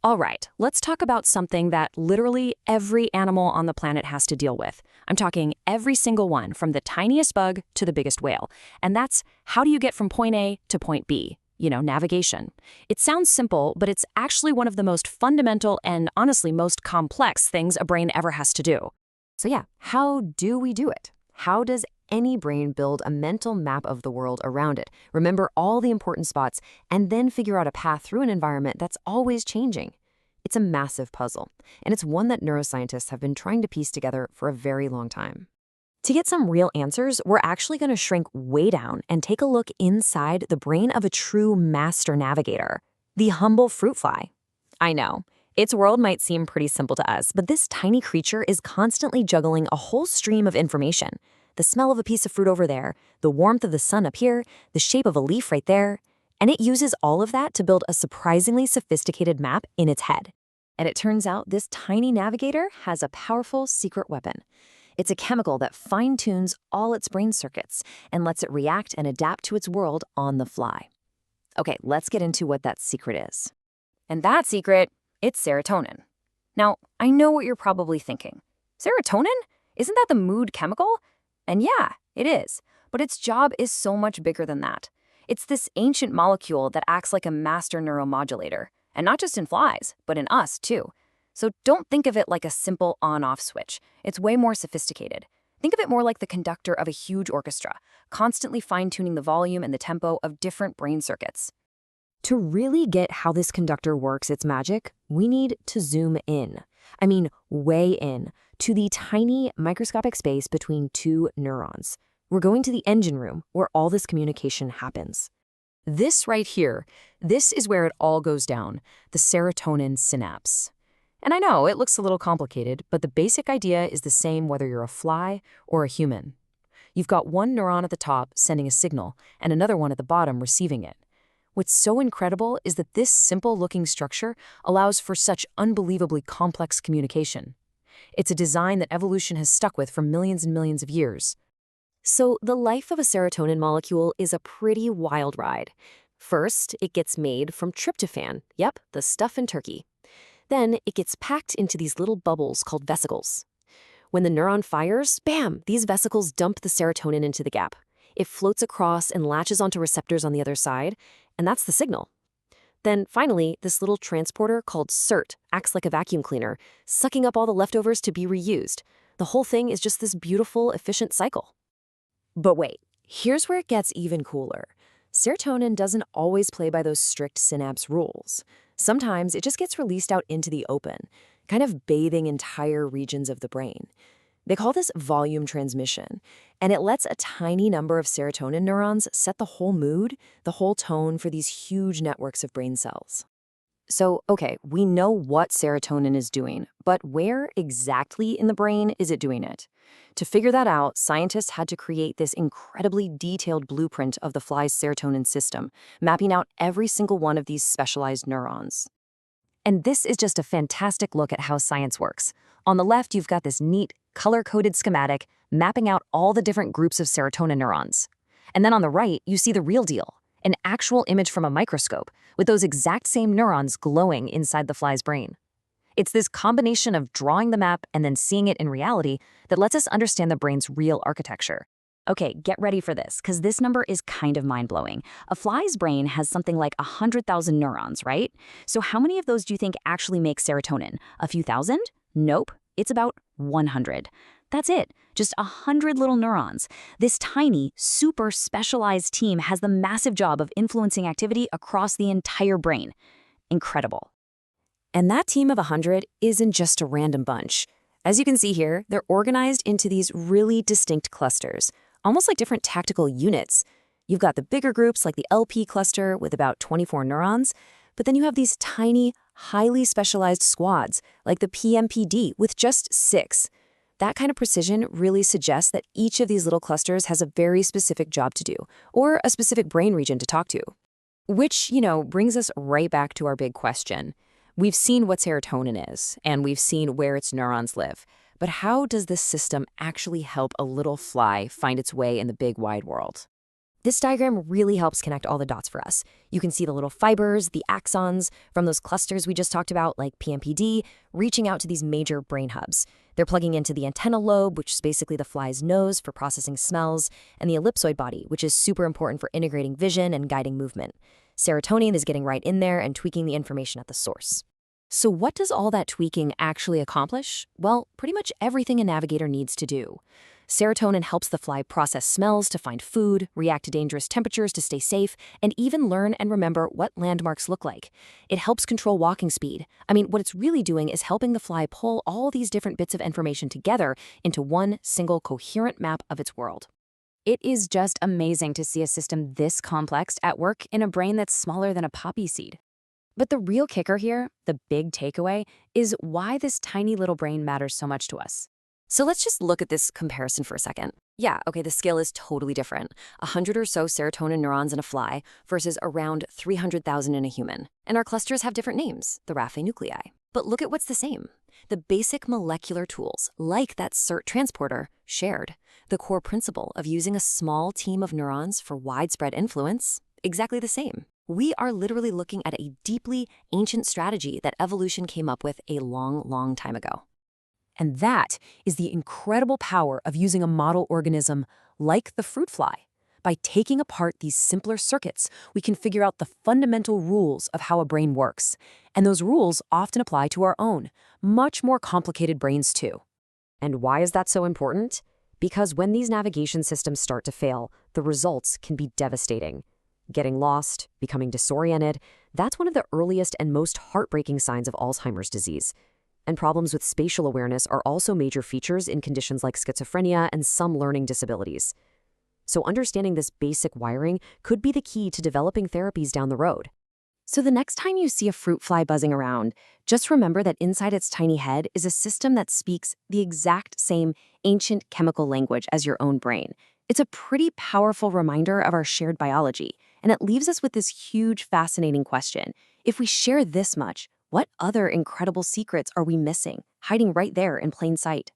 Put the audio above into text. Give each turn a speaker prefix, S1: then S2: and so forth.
S1: All right, let's talk about something that literally every animal on the planet has to deal with. I'm talking every single one, from the tiniest bug to the biggest whale. And that's, how do you get from point A to point B? Navigation. It sounds simple, but it's actually one of the most fundamental and honestly most complex things a brain ever has to do.
S2: So yeah, how do we do it? How does any brain build a mental map of the world around it, remember all the important spots, and then figure out a path through an environment that's always changing? It's a massive puzzle, and it's one that neuroscientists have been trying to piece together for a very long time. To get some real answers, we're actually going to shrink way down and take a look inside the brain of a true master navigator, the humble fruit fly. I know, its world might seem pretty simple to us, but this tiny creature is constantly juggling a whole stream of information. The smell of a piece of fruit over there, the warmth of the sun up here, the shape of a leaf right there. And it uses all of that to build a surprisingly sophisticated map in its head. And it turns out this tiny navigator has a powerful secret weapon. It's a chemical that fine-tunes all its brain circuits and lets it react and adapt to its world on the fly. Okay, let's get into what that secret is.
S1: And that secret, it's serotonin. Now, I know what you're probably thinking. Serotonin? Isn't that the mood chemical? And yeah, it is. But its job is so much bigger than that. It's this ancient molecule that acts like a master neuromodulator. And not just in flies, but in us, too. So don't think of it like a simple on-off switch. It's way more sophisticated. Think of it more like the conductor of a huge orchestra, constantly fine-tuning the volume and the tempo of different brain circuits.
S2: To really get how this conductor works its magic, we need to zoom in. I mean, way in, to the tiny microscopic space between two neurons. We're going to the engine room where all this communication happens. This right here, this is where it all goes down, the serotonin synapse. And I know it looks a little complicated, but the basic idea is the same whether you're a fly or a human. You've got one neuron at the top sending a signal and another one at the bottom receiving it. What's so incredible is that this simple-looking structure allows for such unbelievably complex communication. It's a design that evolution has stuck with for millions and millions of years. So the life of a serotonin molecule is a pretty wild ride. First, it gets made from tryptophan, yep, the stuff in turkey. Then it gets packed into these little bubbles called vesicles. When the neuron fires, bam, these vesicles dump the serotonin into the gap. It floats across and latches onto receptors on the other side, and that's the signal. Then finally, this little transporter called SERT acts like a vacuum cleaner, sucking up all the leftovers to be reused. The whole thing is just this beautiful, efficient cycle. But wait, here's where it gets even cooler. Serotonin doesn't always play by those strict synapse rules. Sometimes it just gets released out into the open, kind of bathing entire regions of the brain. They call this volume transmission, and it lets a tiny number of serotonin neurons set the whole mood, the whole tone for these huge networks of brain cells. So, okay, we know what serotonin is doing, but where exactly in the brain is it doing it? To figure that out, scientists had to create this incredibly detailed blueprint of the fly's serotonin system, mapping out every single one of these specialized neurons. And this is just a fantastic look at how science works. On the left, you've got this neat, color-coded schematic mapping out all the different groups of serotonin neurons. And then on the right, you see the real deal, an actual image from a microscope with those exact same neurons glowing inside the fly's brain. It's this combination of drawing the map and then seeing it in reality that lets us understand the brain's real architecture. Okay, get ready for this, because this number is kind of mind-blowing. A fly's brain has something like 100,000 neurons, right? So how many of those do you think actually make serotonin? A few thousand? Nope, it's about 100. That's it, just 100 little neurons. This tiny, super specialized team has the massive job of influencing activity across the entire brain. Incredible. And that team of 100 isn't just a random bunch. As you can see here, they're organized into these really distinct clusters, almost like different tactical units. You've got the bigger groups like the LP cluster with about 24 neurons, but then you have these tiny, highly specialized squads like the PMPD with just 6. That kind of precision really suggests that each of these little clusters has a very specific job to do, or a specific brain region to talk to. Which, brings us right back to our big question. We've seen what serotonin is, and we've seen where its neurons live. But how does this system actually help a little fly find its way in the big wide world? This diagram really helps connect all the dots for us. You can see the little fibers, the axons from those clusters we just talked about, like PMPD, reaching out to these major brain hubs. They're plugging into the antennal lobe, which is basically the fly's nose for processing smells, and the ellipsoid body, which is super important for integrating vision and guiding movement. Serotonin is getting right in there and tweaking the information at the source. So what does all that tweaking actually accomplish? Well, pretty much everything a navigator needs to do. Serotonin helps the fly process smells to find food, react to dangerous temperatures to stay safe, and even learn and remember what landmarks look like. It helps control walking speed. I mean, what it's really doing is helping the fly pull all these different bits of information together into one single coherent map of its world.
S3: It is just amazing to see a system this complex at work in a brain that's smaller than a poppy seed. But the real kicker here, the big takeaway, is why this tiny little brain matters so much to us.
S2: So let's just look at this comparison for a second. Yeah, okay, the scale is totally different. 100 or so serotonin neurons in a fly versus around 300,000 in a human. And our clusters have different names, the raphe nuclei. But look at what's the same. The basic molecular tools, like that SERT transporter, shared. The core principle of using a small team of neurons for widespread influence, exactly the same. We are literally looking at a deeply ancient strategy that evolution came up with a long, long time ago.
S3: And that is the incredible power of using a model organism like the fruit fly. By taking apart these simpler circuits, we can figure out the fundamental rules of how a brain works. And those rules often apply to our own, much more complicated brains too.
S2: And why is that so important? Because when these navigation systems start to fail, the results can be devastating. Getting lost, becoming disoriented, that's one of the earliest and most heartbreaking signs of Alzheimer's disease. And problems with spatial awareness are also major features in conditions like schizophrenia and some learning disabilities. So understanding this basic wiring could be the key to developing therapies down the road.
S3: So the next time you see a fruit fly buzzing around, just remember that inside its tiny head is a system that speaks the exact same ancient chemical language as your own brain. It's a pretty powerful reminder of our shared biology, and it leaves us with this huge, fascinating question. If we share this much, what other incredible secrets are we missing, hiding right there in plain sight?